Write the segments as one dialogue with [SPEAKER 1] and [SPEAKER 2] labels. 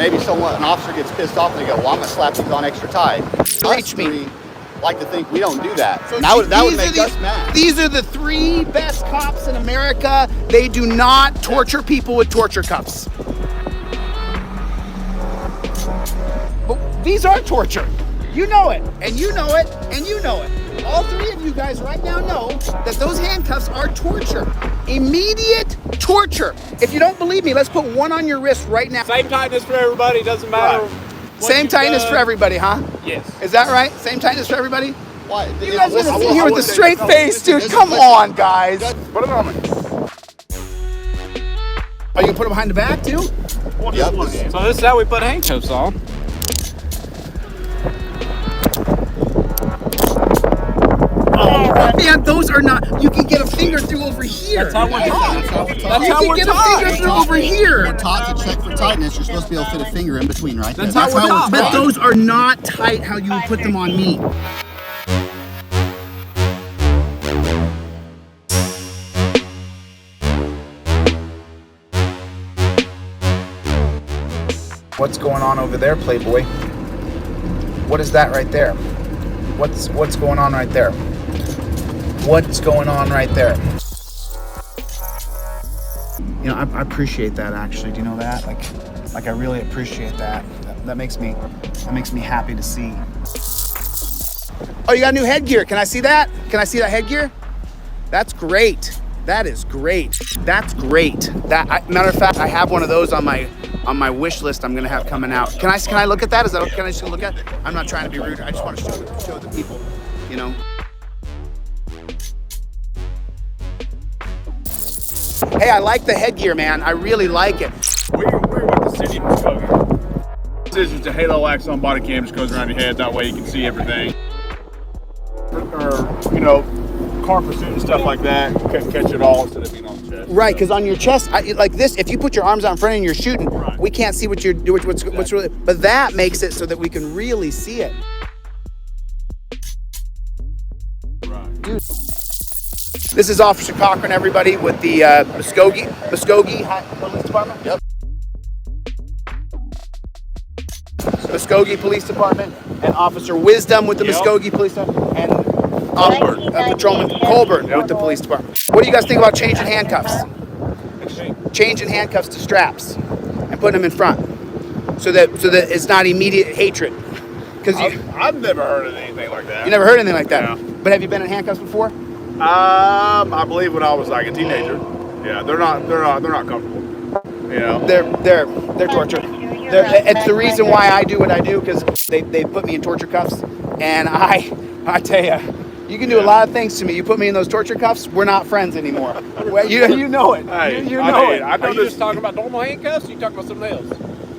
[SPEAKER 1] maybe an officer gets pissed off and they go, well, I'm going to slap these on extra tight.
[SPEAKER 2] Reach me.
[SPEAKER 1] Like to think we don't do that.
[SPEAKER 2] So
[SPEAKER 1] that would make us mad.
[SPEAKER 2] These are the 3 best cops in America. They do not torture people with torture cuffs. But these are torture. You know it, and you know it, and you know it. All 3 of you guys right now know that those handcuffs are torture. Immediate torture. If you don't believe me, let's put one on your wrist right now.
[SPEAKER 3] Same tightness for everybody, doesn't matter.
[SPEAKER 2] Right. Same tightness for everybody, huh?
[SPEAKER 3] Yes.
[SPEAKER 2] Is that right? Same tightness for everybody?
[SPEAKER 1] Why?
[SPEAKER 2] You guys are gonna sit here with a straight face, dude. Come on, guys.
[SPEAKER 1] Put it on me.
[SPEAKER 2] Are you gonna put it behind the back too?
[SPEAKER 1] Yep.
[SPEAKER 3] So this is how we put handcuffs on.
[SPEAKER 2] Oh, man, those are not. You can get a finger through over here.
[SPEAKER 3] That's how we're taught.
[SPEAKER 2] You can get a finger through over here.
[SPEAKER 1] We're taught to check for tightness. You're supposed to be able to fit a finger in between, right?
[SPEAKER 3] That's how we're taught.
[SPEAKER 2] But those are not tight how you would put them on me. What's going on over there, Playboy? What is that right there? What's going on right there? What's going on right there? You know, I appreciate that actually. Do you know that? Like I really appreciate that. That makes me happy to see. Oh, you got new headgear. Can I see that? Can I see that headgear? That's great. That is great. That's great. Matter of fact, I have one of those on my wish list. I'm gonna have coming out. Can I look at that? Is that okay? Can I just look at it? I'm not trying to be rude. I just want to show the people. You know. Hey, I like the headgear, man. I really like it.
[SPEAKER 4] We're with the city of Muskogee. This is just a halo wax on body cam, just goes around your head. That way you can see everything. Or you know, car pursuit and stuff like that. Catch it all instead of being on the chest.
[SPEAKER 2] Right, because on your chest, like this, if you put your arms out in front and you're shooting, right, we can't see what you're doing. What's really, but that makes it so that we can really see it.
[SPEAKER 4] Right.
[SPEAKER 2] Dude. This is Officer Cochran, everybody, with the Muskogee Police Department.
[SPEAKER 1] Yep.
[SPEAKER 2] Muskogee Police Department, and Officer Wisdom with the Muskogee Police Department, and Patrolman Colburn with the Police Department. What do you guys think about changing handcuffs? Changing handcuffs to straps and putting them in front, so that it's not immediate hatred. Because
[SPEAKER 4] I've never heard of anything like that.
[SPEAKER 2] You never heard anything like that.
[SPEAKER 4] Yeah.
[SPEAKER 2] But have you been in handcuffs before?
[SPEAKER 4] I believe when I was like a teenager. Yeah, they're not comfortable. You know,
[SPEAKER 2] they're torture. It's the reason why I do what I do, because they put me in torture cuffs, and I tell you, you can do a lot of things to me. You put me in those torture cuffs, we're not friends anymore. Well, you know it.
[SPEAKER 4] Hey,
[SPEAKER 2] you know it.
[SPEAKER 4] I know
[SPEAKER 3] Are you just talking about normal handcuffs, or you talking about something else?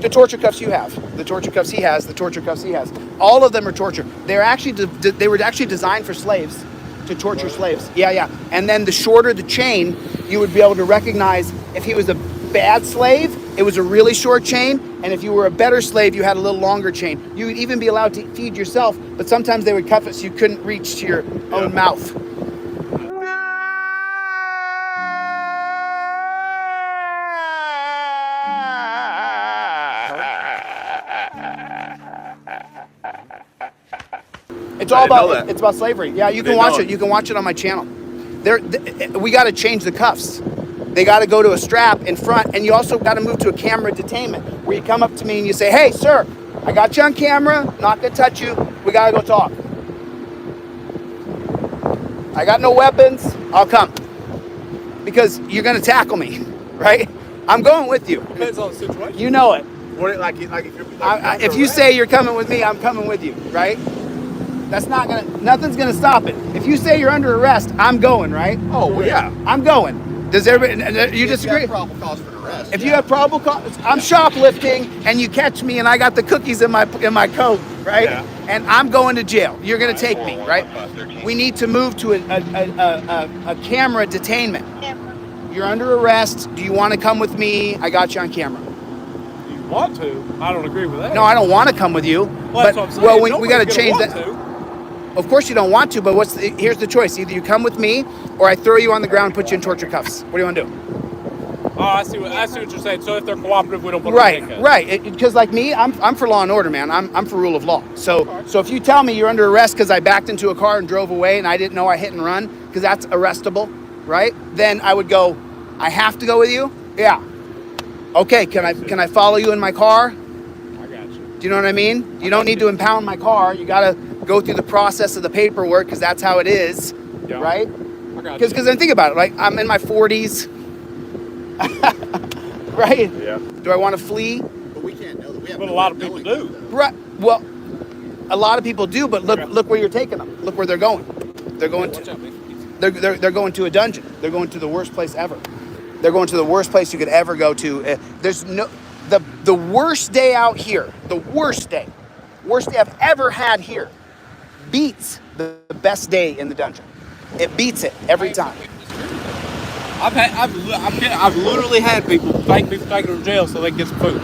[SPEAKER 2] The torture cuffs you have, the torture cuffs he has, the torture cuffs he has. All of them are torture. They were actually designed for slaves, to torture slaves. Yeah. And then the shorter the chain, you would be able to recognize if he was a bad slave, it was a really short chain, and if you were a better slave, you had a little longer chain. You would even be allowed to feed yourself, but sometimes they would cuff it so you couldn't reach to your own mouth. It's about slavery. Yeah, you can watch it. You can watch it on my channel. We got to change the cuffs. They got to go to a strap in front, and you also got to move to a camera detainment, where you come up to me and you say, "Hey, sir, I got you on camera. Not gonna touch you. We gotta go talk. I got no weapons. I'll come, because you're gonna tackle me, right? I'm going with you.
[SPEAKER 3] Depends on the situation.
[SPEAKER 2] You know it.
[SPEAKER 4] If
[SPEAKER 2] you say you're coming with me, I'm coming with you, right? Nothing's gonna stop it. If you say you're under arrest, I'm going, right?
[SPEAKER 4] Oh, well, yeah.
[SPEAKER 2] I'm going. Does everybody, you disagree?
[SPEAKER 1] If you have probable cause for an arrest.
[SPEAKER 2] If you have probable cause, I'm shoplifting and you catch me and I got the cookies in my coat, right?
[SPEAKER 4] Yeah.
[SPEAKER 2] And I'm going to jail. You're gonna take me, right? We need to move to a camera detainment. You're under arrest. Do you want to come with me? I got you on camera.
[SPEAKER 3] You want to? I don't agree with that.
[SPEAKER 2] No, I don't want to come with you.
[SPEAKER 3] Well, that's what I'm saying.
[SPEAKER 2] We got to
[SPEAKER 3] Nobody's
[SPEAKER 2] change
[SPEAKER 3] gonna
[SPEAKER 2] that.
[SPEAKER 3] want to.
[SPEAKER 2] Of course you don't want to, but here's the choice. Either you come with me, or I throw you on the ground and put you in torture cuffs. What do you want to do?
[SPEAKER 3] Oh, I see what you're saying. So if they're cooperative, we don't put them in handcuffs.
[SPEAKER 2] Right. Because like me, I'm for law and order, man. I'm for rule of law. So if you tell me you're under arrest because I backed into a car and drove away and I didn't know I hit and run, because that's arrestable, right? Then I would go, I have to go with you? Yeah. Okay, can I follow you in my car?
[SPEAKER 3] I got you.
[SPEAKER 2] Do you know what I mean? You don't need to impound my car. You got to go through the process of the paperwork because that's how it is,
[SPEAKER 3] Yeah.
[SPEAKER 2] right?
[SPEAKER 3] I got you.
[SPEAKER 2] Because then think about it, like I'm in my 40s, right?
[SPEAKER 4] Yeah.
[SPEAKER 2] Do I want to flee?
[SPEAKER 1] But we can't know that. We have
[SPEAKER 3] But a
[SPEAKER 1] no
[SPEAKER 3] lot
[SPEAKER 1] way
[SPEAKER 3] of people
[SPEAKER 1] knowing
[SPEAKER 3] do.
[SPEAKER 1] that, though.
[SPEAKER 2] Right. Well, a lot of people do, but look where you're taking them. Look where they're going. They're going
[SPEAKER 3] Watch
[SPEAKER 2] to
[SPEAKER 3] out, man.
[SPEAKER 2] they're going to a dungeon. They're going to the worst place ever. They're going to the worst place you could ever go to. There's no the worst day out here. The worst day I've ever had here beats the best day in the dungeon. It beats it every time.
[SPEAKER 3] I've literally had people take people taken to jail so they can get some food.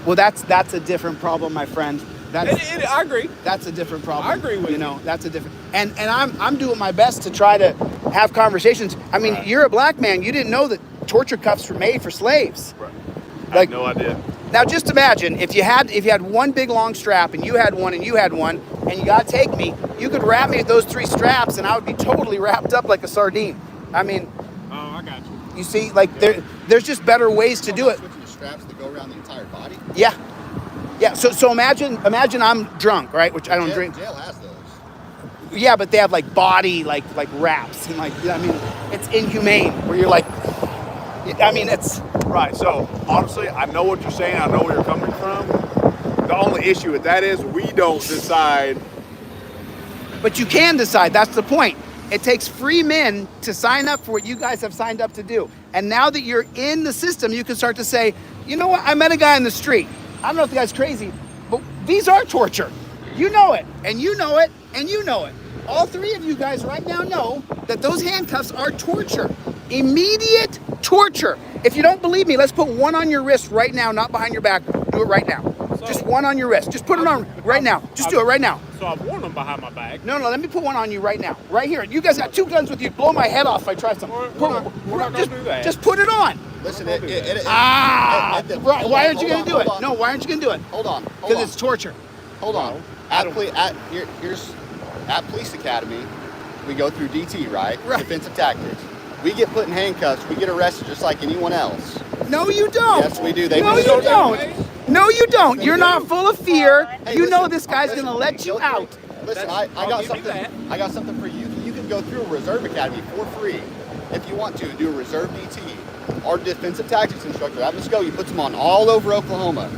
[SPEAKER 2] Well, that's a different problem, my friend.
[SPEAKER 3] I agree.
[SPEAKER 2] That's a different problem.
[SPEAKER 3] I agree with you.
[SPEAKER 2] You know, that's a different. And I'm doing my best to try to have conversations. I mean,
[SPEAKER 4] Right.
[SPEAKER 2] You're a black man. You didn't know that torture cuffs were made for slaves.
[SPEAKER 4] Right. I
[SPEAKER 2] Like,
[SPEAKER 4] had no idea.
[SPEAKER 2] now just imagine if you had one big long strap and you had one and you had one and you gotta take me, you could wrap me with those 3 straps and I would be totally wrapped up like a sardine. I mean,
[SPEAKER 3] Oh, I got you.
[SPEAKER 2] you see, like there's just better ways to do it.
[SPEAKER 1] Switching the straps that go around the entire body.
[SPEAKER 2] Yeah. So imagine I'm drunk, right? Which I don't drink.
[SPEAKER 1] Jail has those.
[SPEAKER 2] Yeah, but they have like body like wraps and like, I mean, it's inhumane where you're like, I mean, it's
[SPEAKER 4] Right. So honestly, I know what you're saying. I know where you're coming from. The only issue with that is we don't decide.
[SPEAKER 2] but you can decide. That's the point. It takes free men to sign up for what you guys have signed up to do. And now that you're in the system, you can start to say, you know what? I met a guy in the street. I don't know if the guy's crazy, but these are torture. You know it, and you know it, and you know it. All 3 of you guys right now know that those handcuffs are torture. Immediate torture. If you don't believe me, let's put one on your wrist right now, not behind your back. Do it right now. Just one on your wrist. Just put it on right now. Just do it right now.
[SPEAKER 3] So I've worn them behind my back.
[SPEAKER 2] No, let me put one on you right now. Right here. You guys got 2 guns with you. Blow my head off if I try something.
[SPEAKER 3] We're not gonna do that.
[SPEAKER 2] Just put it on.
[SPEAKER 1] Listen,
[SPEAKER 3] Right.
[SPEAKER 2] Right. Why aren't you going to do it? No, why aren't you going to do it?
[SPEAKER 1] Hold on.
[SPEAKER 2] Because it's torture.
[SPEAKER 1] Hold on. Here's at Police Academy, we go through DT, right?
[SPEAKER 2] Right.
[SPEAKER 1] Defensive tactics. We get put in handcuffs. We get arrested just like anyone else.
[SPEAKER 2] No, you don't.
[SPEAKER 1] Yes, we do. They
[SPEAKER 2] No,
[SPEAKER 1] just
[SPEAKER 2] you
[SPEAKER 1] don't.
[SPEAKER 2] don't. No, you don't. You're not full of fear.
[SPEAKER 1] Hey,
[SPEAKER 2] You know
[SPEAKER 1] listen,
[SPEAKER 2] this guy's going to let you out.
[SPEAKER 1] Listen,
[SPEAKER 3] I'll
[SPEAKER 1] I got
[SPEAKER 3] give you
[SPEAKER 1] something.
[SPEAKER 3] that.
[SPEAKER 1] I got something for you. You can go through a reserve academy for free if you want to do a reserve DT. Our defensive tactics instructor at Muskogee puts them on all over Oklahoma.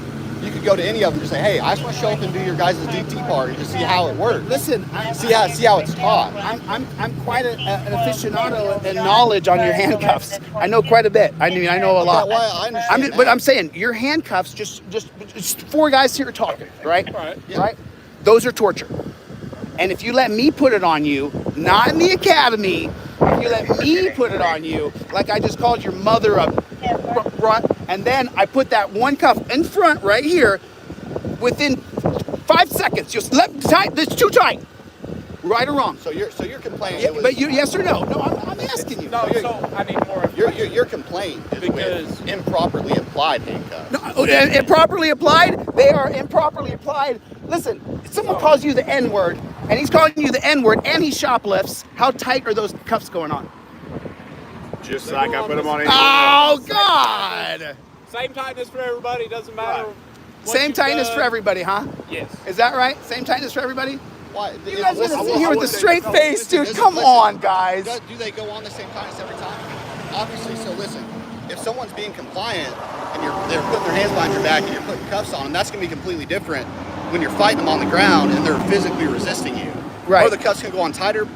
[SPEAKER 1] You could go to any of them and say, hey, I just want to show up and do your guys' DT part and just see how it works.
[SPEAKER 2] Listen,
[SPEAKER 1] See how it's taught.
[SPEAKER 2] I'm quite an aficionado in knowledge on your handcuffs. I know quite a bit. I know a lot.
[SPEAKER 1] Well, I understand
[SPEAKER 2] But
[SPEAKER 1] that.
[SPEAKER 2] I'm saying your handcuffs, just 4 guys here talking, right?
[SPEAKER 3] Right.
[SPEAKER 1] Yeah.
[SPEAKER 2] Right? Those are torture. And if you let me put it on you, not in the academy, if you let me put it on you, like I just called your mother up, and then I put that one cuff in front right here, within 5 seconds, just tight. It's too tight. Right or wrong?
[SPEAKER 1] So you're complaining.
[SPEAKER 2] Yeah,
[SPEAKER 1] it was,
[SPEAKER 2] but yes or no? No, I'm asking you.
[SPEAKER 3] No, so I need more information.
[SPEAKER 1] your complaint is
[SPEAKER 3] Because-
[SPEAKER 1] with improperly applied handcuffs.
[SPEAKER 2] No, improperly applied? They are improperly applied. Listen, if someone calls you the N-word, and he's calling you the N-word, and he shoplifts, how tight are those cuffs going on?
[SPEAKER 4] Just like I put them on.
[SPEAKER 2] Oh, God!
[SPEAKER 3] Same tightness for everybody. Doesn't matter.
[SPEAKER 4] Right.
[SPEAKER 3] what
[SPEAKER 2] Same
[SPEAKER 3] you've
[SPEAKER 2] tightness
[SPEAKER 3] done.
[SPEAKER 2] for everybody, huh?
[SPEAKER 3] Yes.
[SPEAKER 2] Is that right? Same tightness for everybody?
[SPEAKER 1] Why?
[SPEAKER 2] You guys are
[SPEAKER 1] listen,
[SPEAKER 2] gonna sit here with a
[SPEAKER 4] listen,
[SPEAKER 2] straight
[SPEAKER 4] no,
[SPEAKER 2] face,
[SPEAKER 1] listen,
[SPEAKER 2] dude.
[SPEAKER 1] listen,
[SPEAKER 2] Come
[SPEAKER 1] listen.
[SPEAKER 2] on, guys.
[SPEAKER 1] Do they go on the same tightness every time? Obviously. So listen, if someone's being compliant and they're putting their hands behind your back and you're putting cuffs on them, that's gonna be completely different when you're fighting them on the ground and they're physically resisting you.
[SPEAKER 2] Right.
[SPEAKER 1] Or the cuffs can go on tighter,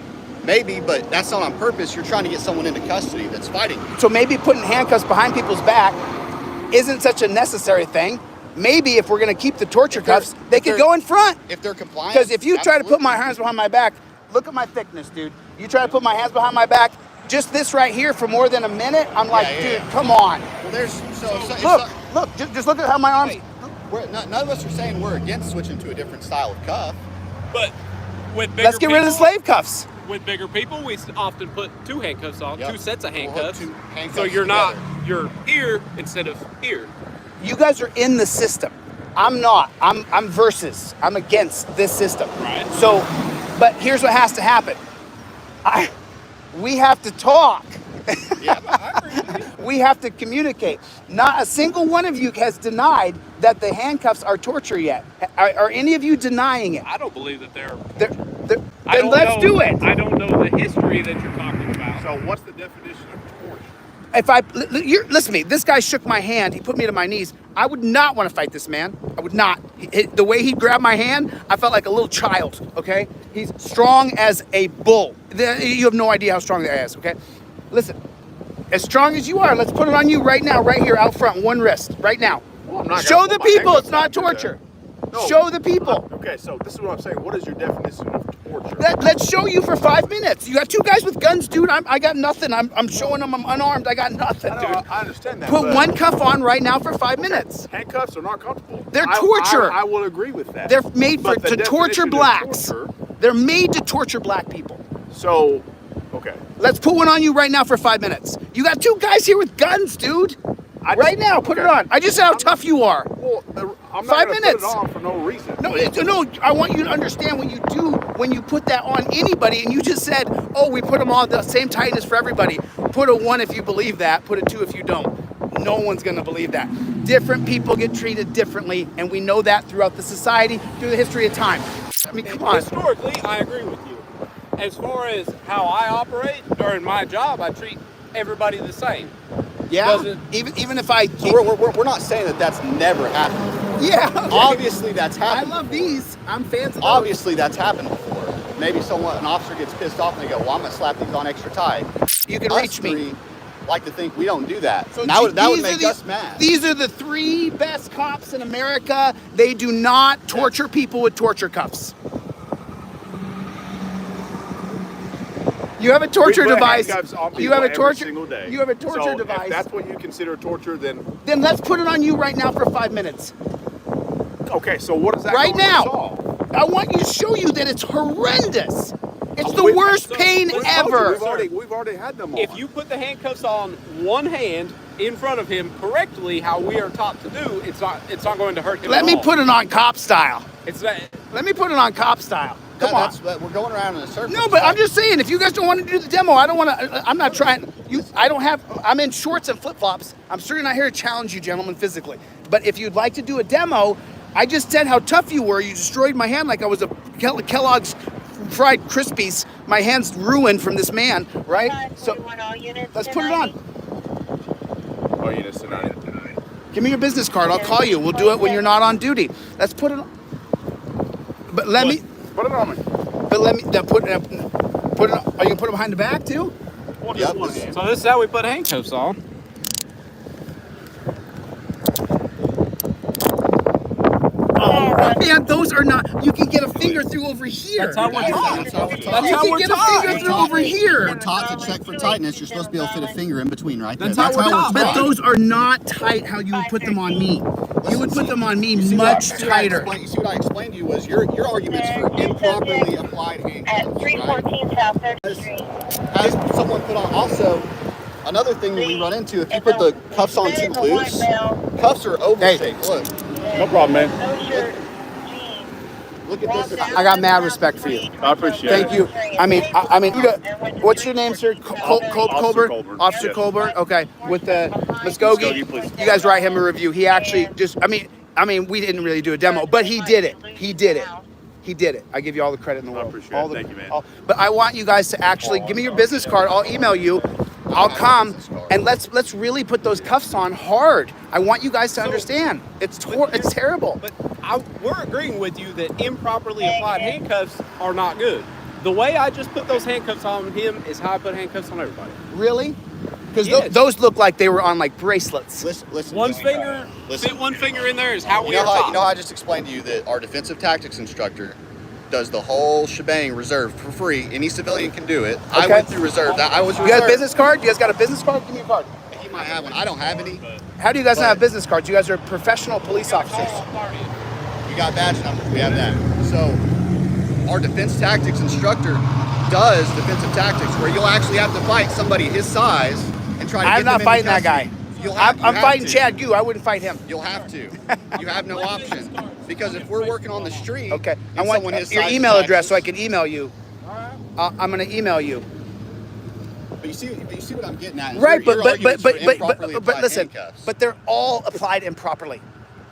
[SPEAKER 1] maybe, but that's not on purpose. You're trying to get someone into custody that's fighting you.
[SPEAKER 2] So maybe putting handcuffs behind people's back isn't such a necessary thing. Maybe if we're going to keep the torture cuffs, they could go in front.
[SPEAKER 1] If they're compliant.
[SPEAKER 2] Because if you try to put
[SPEAKER 1] absolutely.
[SPEAKER 2] my hands behind my back, look at my thickness, dude. You try to put my hands behind my back, just this right here for more than a minute, I'm like,
[SPEAKER 1] Yeah,
[SPEAKER 2] dude,
[SPEAKER 1] yeah.
[SPEAKER 2] come on.
[SPEAKER 1] Well, there's if
[SPEAKER 2] Look, just look at how my arms.
[SPEAKER 1] none of us are saying we're against switching to a different style of cuff.
[SPEAKER 3] But With bigger
[SPEAKER 2] Let's get rid of the
[SPEAKER 3] people-
[SPEAKER 2] slave cuffs.
[SPEAKER 3] With bigger people, we often put 2 handcuffs on,
[SPEAKER 1] Yep.
[SPEAKER 3] 2 sets of
[SPEAKER 1] We'll hook
[SPEAKER 3] handcuffs.
[SPEAKER 1] 2 handcuffs
[SPEAKER 3] So you're not,
[SPEAKER 1] together.
[SPEAKER 3] you're here instead of here.
[SPEAKER 2] You guys are in the system. I'm not. I'm versus. I'm against this system.
[SPEAKER 3] Right.
[SPEAKER 2] So, but here's what has to happen. We have to talk.
[SPEAKER 3] Yeah, I agree with you.
[SPEAKER 2] We have to communicate. Not a single one of you has denied that the handcuffs are torture yet. Are any of you denying it?
[SPEAKER 3] I don't believe that they're.
[SPEAKER 2] Then
[SPEAKER 3] I don't
[SPEAKER 2] let's
[SPEAKER 3] know-
[SPEAKER 2] do it.
[SPEAKER 3] I don't know the history that you're talking about.
[SPEAKER 4] So what's the definition of torture?
[SPEAKER 2] If listen to me, this guy shook my hand. He put me to my knees. I would not want to fight this man. I would not. The way he grabbed my hand, I felt like a little child. Okay, he's strong as a bull. You have no idea how strong that guy is. Okay, listen. As strong as you are, let's put it on you right now, right here, out front, one wrist, right now.
[SPEAKER 4] Well, I'm not
[SPEAKER 2] Show
[SPEAKER 4] gonna
[SPEAKER 2] the
[SPEAKER 4] put my
[SPEAKER 2] people
[SPEAKER 4] handcuffs
[SPEAKER 2] it's not
[SPEAKER 4] on, do that.
[SPEAKER 2] torture.
[SPEAKER 4] No.
[SPEAKER 2] Show the people.
[SPEAKER 4] Okay, so this is what I'm saying. What is your definition of torture?
[SPEAKER 2] Let's show you for 5 minutes. You got 2 guys with guns, dude. I got nothing. I'm showing them I'm unarmed. I got nothing,
[SPEAKER 4] I
[SPEAKER 2] dude.
[SPEAKER 4] know, I understand that.
[SPEAKER 2] Put
[SPEAKER 4] but
[SPEAKER 2] one cuff on right now for 5 minutes.
[SPEAKER 4] handcuffs are not comfortable.
[SPEAKER 2] They're torture.
[SPEAKER 4] I will agree with that.
[SPEAKER 2] They're made
[SPEAKER 4] But the
[SPEAKER 2] to torture
[SPEAKER 4] definition of
[SPEAKER 2] blacks.
[SPEAKER 4] torture-
[SPEAKER 2] They're made to torture black people.
[SPEAKER 4] So, okay.
[SPEAKER 2] Let's put one on you right now for 5 minutes. You got 2 guys here with guns, dude. Right now, put it on. I just said how tough you are.
[SPEAKER 4] Well, I'm
[SPEAKER 2] 5
[SPEAKER 4] not gonna
[SPEAKER 2] minutes.
[SPEAKER 4] put it on for no reason.
[SPEAKER 2] No, I want you to understand what you do when you put that on anybody, and you just said, oh, we put them all the same tightness for everybody. Put a 1 if you believe that, put a 2 if you don't. No one's gonna believe that. Different people get treated differently, and we know that throughout the society, through the history of time. I mean, come on.
[SPEAKER 3] Historically, I agree with you. As far as how I operate during my job, I treat everybody the same.
[SPEAKER 2] Yeah,
[SPEAKER 3] Doesn't-
[SPEAKER 2] even if I...
[SPEAKER 1] So we're not saying that that's never happened.
[SPEAKER 2] Yeah, okay.
[SPEAKER 1] Obviously, that's
[SPEAKER 2] I
[SPEAKER 1] happened.
[SPEAKER 2] love these. I'm fans of those.
[SPEAKER 1] Obviously, that's happened before. Maybe an officer gets pissed off and they go, well, I'm going to slap these on extra tight.
[SPEAKER 2] You can
[SPEAKER 1] Us
[SPEAKER 2] reach me.
[SPEAKER 1] three like to think we don't do that.
[SPEAKER 2] So
[SPEAKER 1] that would
[SPEAKER 2] these
[SPEAKER 1] make
[SPEAKER 2] are
[SPEAKER 1] us mad.
[SPEAKER 2] These are the 3 best cops in America. They do not torture people with torture cuffs. You have a torture
[SPEAKER 4] We put
[SPEAKER 2] device.
[SPEAKER 4] handcuffs on
[SPEAKER 2] You
[SPEAKER 4] people
[SPEAKER 2] have a
[SPEAKER 4] every
[SPEAKER 2] torture.
[SPEAKER 4] single day.
[SPEAKER 2] You have a torture
[SPEAKER 4] So
[SPEAKER 2] device.
[SPEAKER 4] If that's what you consider torture, then
[SPEAKER 2] Then let's put it on you right now for 5 minutes.
[SPEAKER 4] okay. So what is that
[SPEAKER 2] Right
[SPEAKER 4] going to
[SPEAKER 2] now.
[SPEAKER 4] solve?
[SPEAKER 2] I want you to show you that it's horrendous. It's the
[SPEAKER 4] we-
[SPEAKER 2] worst
[SPEAKER 3] so-
[SPEAKER 2] pain
[SPEAKER 3] we told you,
[SPEAKER 2] ever.
[SPEAKER 4] We've already had them on.
[SPEAKER 3] If you put the handcuffs on one hand in front of him correctly, how we are taught to do, it's not going to hurt him.
[SPEAKER 2] Let
[SPEAKER 3] at
[SPEAKER 2] me
[SPEAKER 3] all.
[SPEAKER 2] put it on cop style.
[SPEAKER 3] It's not.
[SPEAKER 2] Let me put it on cop style. Come on.
[SPEAKER 1] We're going around in a circle.
[SPEAKER 2] No, but I'm just saying, if you guys don't want to do the demo, I don't want to. I'm not trying. I'm in shorts and flip flops. I'm sure you're not here to challenge you, gentlemen, physically. But if you'd like to do a demo, I just said how tough you were. You destroyed my hand like I was a Kellogg's fried Krispies. My hand's ruined from this man, right? So let's put it on.
[SPEAKER 4] Oh, you just tonight.
[SPEAKER 2] Give me your business card. I'll call you. We'll do it when you're not on duty. Let's put it on. But let me.
[SPEAKER 4] Put it on me.
[SPEAKER 2] But let me. Put it. Put it. On. Are you gonna put it behind the back too?
[SPEAKER 1] Yep.
[SPEAKER 3] So this is how we put handcuffs on.
[SPEAKER 2] Oh man, those are not. You can get a finger through over here.
[SPEAKER 3] That's how we're taught.
[SPEAKER 1] That's how we're taught.
[SPEAKER 3] That's
[SPEAKER 2] You
[SPEAKER 3] how
[SPEAKER 2] can
[SPEAKER 3] we're
[SPEAKER 2] get a
[SPEAKER 3] taught.
[SPEAKER 2] finger through over here.
[SPEAKER 1] We're taught to check for tightness. You're supposed to be able to fit a finger in between, right?
[SPEAKER 3] That's
[SPEAKER 1] there.
[SPEAKER 3] how we're taught.
[SPEAKER 2] But those are not tight. How you would put them on me? You would put them on me much tighter.
[SPEAKER 1] You see what I explained to you was your arguments for improperly applied
[SPEAKER 5] At
[SPEAKER 1] handcuffs,
[SPEAKER 5] 314
[SPEAKER 1] right?
[SPEAKER 5] South 3rd Street.
[SPEAKER 1] Has someone put on also another thing that we run into, if you put the cuffs on too loose, cuffs are oval-shaped. Look,
[SPEAKER 4] No problem, man.
[SPEAKER 1] look at this.
[SPEAKER 2] I got mad respect for you.
[SPEAKER 4] I appreciate
[SPEAKER 2] Thank
[SPEAKER 4] it.
[SPEAKER 2] you. I mean, what's your name, sir?
[SPEAKER 4] Officer
[SPEAKER 2] Colbert?
[SPEAKER 4] Colbert.
[SPEAKER 2] Officer
[SPEAKER 4] Yes.
[SPEAKER 2] Colbert. Okay. With the Muskogee.
[SPEAKER 4] Muskogee, please.
[SPEAKER 2] You guys write him a review. He actually just. I mean, we didn't really do a demo, but he did it. He did it. He did it. I give you all the credit in the world.
[SPEAKER 4] appreciate
[SPEAKER 2] all
[SPEAKER 4] it.
[SPEAKER 2] the,
[SPEAKER 4] Thank you, man.
[SPEAKER 2] But I want you guys to actually give me your business card. I'll email you. I'll come and let's really put those cuffs on hard. I want you guys to understand. It's terrible.
[SPEAKER 3] But we're agreeing with you that improperly applied handcuffs are not good. The way I just put those handcuffs on him is how I put handcuffs on everybody.
[SPEAKER 2] Really? Because
[SPEAKER 3] Yes.
[SPEAKER 2] those look like they were on like bracelets.
[SPEAKER 1] Listen.
[SPEAKER 3] One
[SPEAKER 1] to me.
[SPEAKER 3] finger,
[SPEAKER 1] Listen.
[SPEAKER 3] fit one finger in there is how we
[SPEAKER 1] You
[SPEAKER 3] are
[SPEAKER 1] know how
[SPEAKER 3] taught.
[SPEAKER 1] I just explained to you that our defensive tactics instructor does the whole shebang reserve for free. Any civilian can do it. I
[SPEAKER 2] Okay.
[SPEAKER 1] went through reserve. I was
[SPEAKER 2] You
[SPEAKER 1] reserve.
[SPEAKER 2] got a business card? You guys got a business card? Give me a card.
[SPEAKER 1] He might have one. I don't have any.
[SPEAKER 2] How do you guys not
[SPEAKER 1] But-
[SPEAKER 2] have business cards? You guys are professional police officers.
[SPEAKER 1] We got badge numbers. We have that. So our defense tactics instructor does defensive tactics where you'll actually have to fight somebody his size and try to get
[SPEAKER 2] I'm not
[SPEAKER 1] them
[SPEAKER 2] fighting
[SPEAKER 1] into
[SPEAKER 2] that
[SPEAKER 1] custody.
[SPEAKER 2] guy. I'm
[SPEAKER 1] have
[SPEAKER 2] fighting
[SPEAKER 1] to.
[SPEAKER 2] Chad Gu. I wouldn't fight him.
[SPEAKER 1] You'll have to. You have no option. Because if we're working on the street,
[SPEAKER 2] Okay.
[SPEAKER 1] and
[SPEAKER 2] I want
[SPEAKER 1] someone his
[SPEAKER 2] your
[SPEAKER 1] size
[SPEAKER 2] email address so I
[SPEAKER 1] attacks
[SPEAKER 2] can email you. I'm going to email you.
[SPEAKER 1] us- But you see what I'm getting at? is
[SPEAKER 2] Right,
[SPEAKER 1] your
[SPEAKER 2] but
[SPEAKER 1] arguments are improperly
[SPEAKER 2] but
[SPEAKER 1] applied
[SPEAKER 2] listen,
[SPEAKER 1] handcuffs.
[SPEAKER 2] but they're all applied improperly.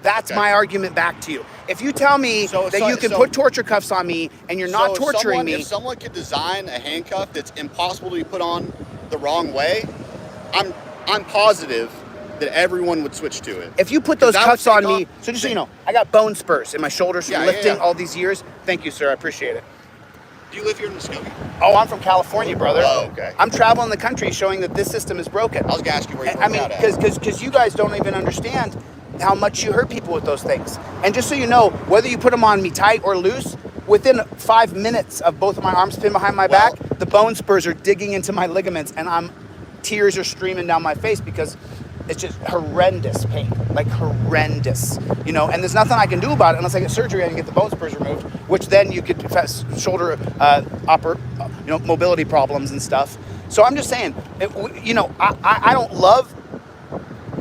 [SPEAKER 2] That's
[SPEAKER 1] Okay.
[SPEAKER 2] my argument back to you. If you tell me
[SPEAKER 1] So-
[SPEAKER 2] that
[SPEAKER 1] so-
[SPEAKER 2] you can
[SPEAKER 1] so-
[SPEAKER 2] put torture cuffs on me and you're not torturing me,
[SPEAKER 1] If someone could design a handcuff that's impossible to be put on the wrong way, I'm positive that everyone would switch to it.
[SPEAKER 2] if you put those
[SPEAKER 1] That would
[SPEAKER 2] cuffs on
[SPEAKER 1] take
[SPEAKER 2] me,
[SPEAKER 1] off-
[SPEAKER 2] so just so you know, I got bone spurs in my shoulders from
[SPEAKER 1] Yeah, yeah,
[SPEAKER 2] lifting
[SPEAKER 1] yeah.
[SPEAKER 2] all these years. Thank you, sir. I appreciate it.
[SPEAKER 1] Do you live here in Muskogee?
[SPEAKER 2] Oh, I'm from California, brother.
[SPEAKER 1] Oh, okay.
[SPEAKER 2] I'm traveling the country showing that this system is broken.
[SPEAKER 1] I was gonna ask you where you
[SPEAKER 2] I
[SPEAKER 1] work
[SPEAKER 2] mean,
[SPEAKER 1] out at.
[SPEAKER 2] because you guys don't even understand how much you hurt people with those things. And just so you know, whether you put them on me tight or loose, within 5 minutes of both of my arms pinned behind my
[SPEAKER 1] Well-
[SPEAKER 2] back, the bone spurs are digging into my ligaments, and tears are streaming down my face because it's just horrendous pain, like horrendous, you know. And there's nothing I can do about it unless I get surgery and get the bone spurs removed, which then you could shoulder mobility problems and stuff. So I'm just saying, I don't love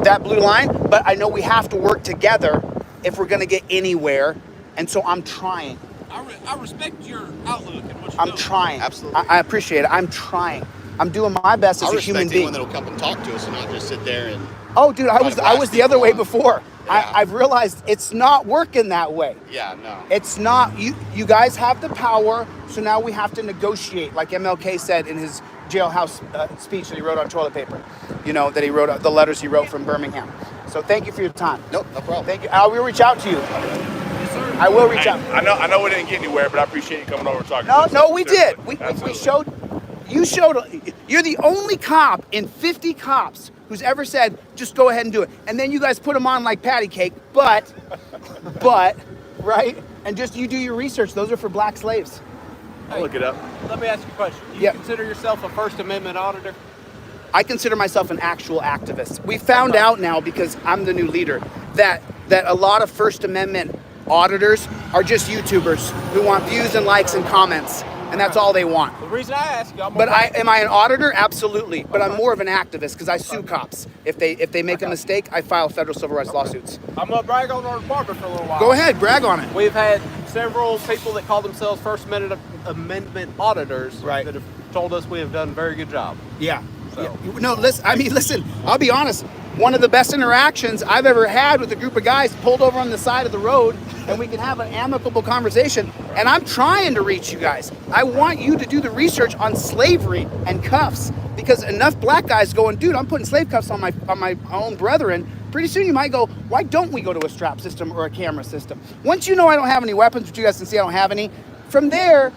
[SPEAKER 2] that blue line, but I know we have to work together if we're going to get anywhere. And so I'm trying.
[SPEAKER 3] I respect your outlook and what you're
[SPEAKER 2] I'm
[SPEAKER 3] doing.
[SPEAKER 2] trying.
[SPEAKER 1] Absolutely.
[SPEAKER 2] I appreciate it. I'm trying. I'm doing my best as
[SPEAKER 1] I
[SPEAKER 2] a
[SPEAKER 1] respect
[SPEAKER 2] human being.
[SPEAKER 1] anyone that'll come and talk to us and not just sit there and.
[SPEAKER 2] Oh, dude, I
[SPEAKER 1] try
[SPEAKER 2] was
[SPEAKER 1] to
[SPEAKER 2] I
[SPEAKER 1] blast
[SPEAKER 2] was the other way
[SPEAKER 1] people.
[SPEAKER 2] before.
[SPEAKER 1] Yeah.
[SPEAKER 2] I've realized it's not working that way.
[SPEAKER 1] Yeah, no.
[SPEAKER 2] It's not. You guys have the power, so now we have to negotiate, like MLK said in his jailhouse speech that he wrote on toilet paper. You know, that he wrote the letters he wrote from Birmingham. So thank you for your time.
[SPEAKER 1] Nope, no problem.
[SPEAKER 2] Thank you. I will reach out to you. I will reach
[SPEAKER 4] Hey,
[SPEAKER 2] out.
[SPEAKER 4] I know we didn't get anywhere, but I appreciate you coming over and talking.
[SPEAKER 2] No,
[SPEAKER 4] to us.
[SPEAKER 2] no, we did.
[SPEAKER 4] Seriously.
[SPEAKER 2] We
[SPEAKER 4] Absolutely.
[SPEAKER 2] showed. You showed. You're the only cop in 50 cops who's ever said, just go ahead and do it. And then you guys put them on like patty cake, but, right? And just you do your research. Those are for black slaves.
[SPEAKER 4] I'll look it up.
[SPEAKER 3] Let me ask you a question. Do you
[SPEAKER 2] Yeah.
[SPEAKER 3] consider yourself a First Amendment auditor?
[SPEAKER 2] I consider myself an actual activist. We found out now, because I'm the new leader, that a lot of First Amendment auditors are just YouTubers who want views and likes and comments, and that's all they want.
[SPEAKER 3] The reason I ask you,
[SPEAKER 2] But am I an auditor? Absolutely. But I'm more of an activist because I sue cops. If they make a mistake, I file federal civil rights lawsuits.
[SPEAKER 3] I'm gonna brag on our department for a little while.
[SPEAKER 2] Go ahead, brag on it.
[SPEAKER 3] We've had several people that call themselves First Amendment auditors
[SPEAKER 2] Right.
[SPEAKER 3] that have told us we have done a very good job.
[SPEAKER 2] Yeah.
[SPEAKER 3] So-
[SPEAKER 2] Yeah. No, listen, I'll be honest. One of the best interactions I've ever had with a group of guys pulled over on the side of the road and we can have an amicable conversation. And I'm trying to reach you guys. I want you to do the research on slavery and cuffs, because enough black guys going, dude, I'm putting slave cuffs on my own brethren. Pretty soon you might go, why don't we go to a strap system or a camera system? Once you know I don't have any weapons, which you guys can see I don't have any, from there,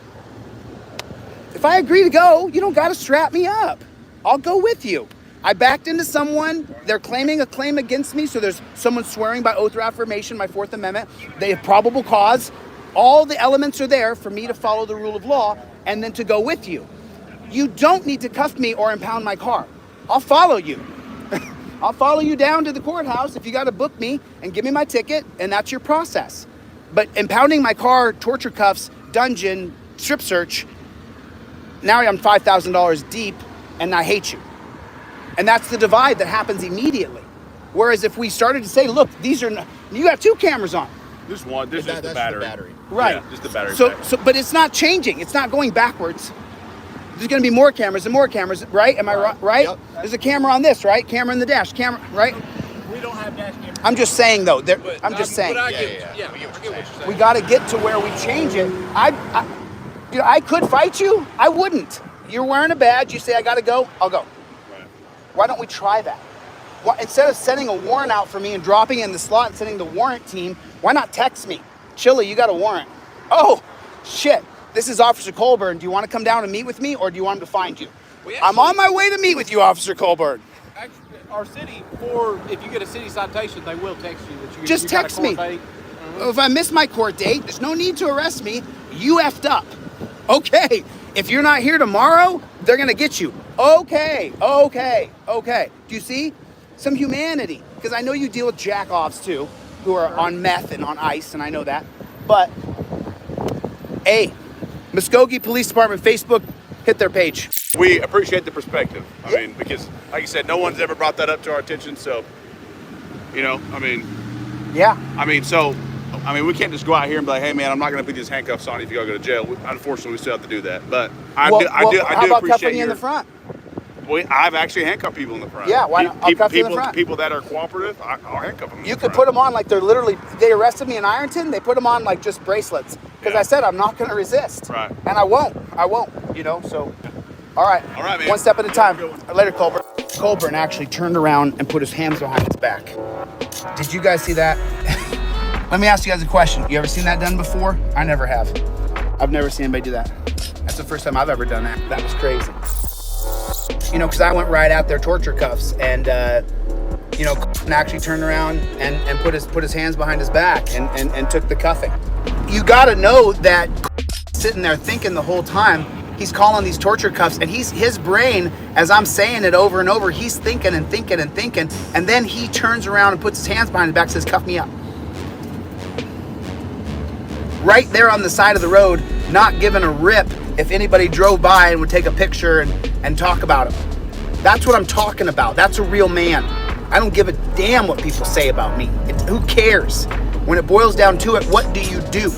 [SPEAKER 2] if I agree to go, you don't got to strap me up. I'll go with you. I backed into someone. They're claiming a claim against me. So there's someone swearing by oath or affirmation, my Fourth Amendment. They have probable cause. All the elements are there for me to follow the rule of law and then to go with you. You don't need to cuff me or impound my car. I'll follow you. I'll follow you down to the courthouse if you got to book me and give me my ticket, and that's your process. But impounding my car, torture cuffs, dungeon, strip search, now I'm $5,000 deep, and I hate you. And that's the divide that happens immediately. Whereas if we started to say, look, these are, you got 2 cameras on.
[SPEAKER 4] This one, this is
[SPEAKER 1] That's
[SPEAKER 4] the
[SPEAKER 1] the
[SPEAKER 4] battery.
[SPEAKER 1] battery.
[SPEAKER 2] Right.
[SPEAKER 4] Yeah, just the battery.
[SPEAKER 2] So,
[SPEAKER 4] pack.
[SPEAKER 2] but it's not changing. It's not going backwards. There's going to be more cameras and more cameras, right? Am I right?
[SPEAKER 1] Yep.
[SPEAKER 2] There's a camera on this, right? Camera in the dash, camera, right?
[SPEAKER 3] We don't have dash cameras.
[SPEAKER 2] I'm just saying, though. I'm just saying.
[SPEAKER 3] But I
[SPEAKER 1] Yeah,
[SPEAKER 3] get,
[SPEAKER 1] yeah,
[SPEAKER 3] yeah,
[SPEAKER 1] we get
[SPEAKER 3] I
[SPEAKER 1] what
[SPEAKER 3] get
[SPEAKER 1] you're
[SPEAKER 3] what you're saying.
[SPEAKER 2] We got to get to where we change it. I could fight you. I wouldn't. You're wearing a badge. You say, I got to go. I'll go.
[SPEAKER 4] Right.
[SPEAKER 2] Why don't we try that? Why, instead of sending a warrant out for me and dropping it in the slot and sending the warrant team, why not text me? Chille, you got a warrant. Oh, shit. This is Officer Colburn. Do you want to come down and meet with me, or do you want him to find you? I'm on my way to meet with you, Officer Colburn.
[SPEAKER 3] Actually, our city, or if you get a city citation, they will text you that you
[SPEAKER 2] Just
[SPEAKER 3] you got a
[SPEAKER 2] text me.
[SPEAKER 3] court date.
[SPEAKER 2] If I miss my court date, there's no need to arrest me. You effed up. Okay. If you're not here tomorrow, they're going to get you. Okay. Do you see? Some humanity. Because I know you deal with jack-offs too, who are on meth and on ice, and I know that. But, A, Muskogee Police Department Facebook, hit their page.
[SPEAKER 4] We appreciate the perspective. I mean, because like you said, no one's ever brought that up to our attention. So, you know, I mean,
[SPEAKER 2] Yeah.
[SPEAKER 4] we can't just go out here and be like, hey man, I'm not going to put these handcuffs on if you go to jail. Unfortunately, we still have to do that. But I
[SPEAKER 2] Well,
[SPEAKER 4] do
[SPEAKER 2] how about
[SPEAKER 4] appreciate
[SPEAKER 2] cuffing you in the front?
[SPEAKER 4] I've actually handcuffed people in the front.
[SPEAKER 2] Yeah, why not? I'll cuff you in the front.
[SPEAKER 4] People that are cooperative, I'll handcuff them.
[SPEAKER 2] You could put them on like they're literally, they arrested me in Ironton, they put them on like just bracelets. Because I said I'm not going to resist.
[SPEAKER 4] Right.
[SPEAKER 2] And I won't, you know, so. All right,
[SPEAKER 4] man.
[SPEAKER 2] one step at a time. Later, Colburn. Colburn actually turned around and put his hands behind his back. Did you guys see that? Let me ask you guys a question. You ever seen that done before? I never have. I've never seen anybody do that. That's the first time I've ever done that. That was crazy. You know, because I went right at their torture cuffs, and you know, actually turned around and put his hands behind his back and took the cuffing. You got to know that sitting there thinking the whole time he's calling these torture cuffs, and his brain, as I'm saying it over and over, he's thinking and thinking and thinking, and then he turns around and puts his hands behind his back and says, "Cuff me up." Right there on the side of the road, not giving a rip if anybody drove by and would take a picture and talk about him. That's what I'm talking about. That's a real man. I don't give a damn what people say about me. Who cares? When it boils down to it, what do you do?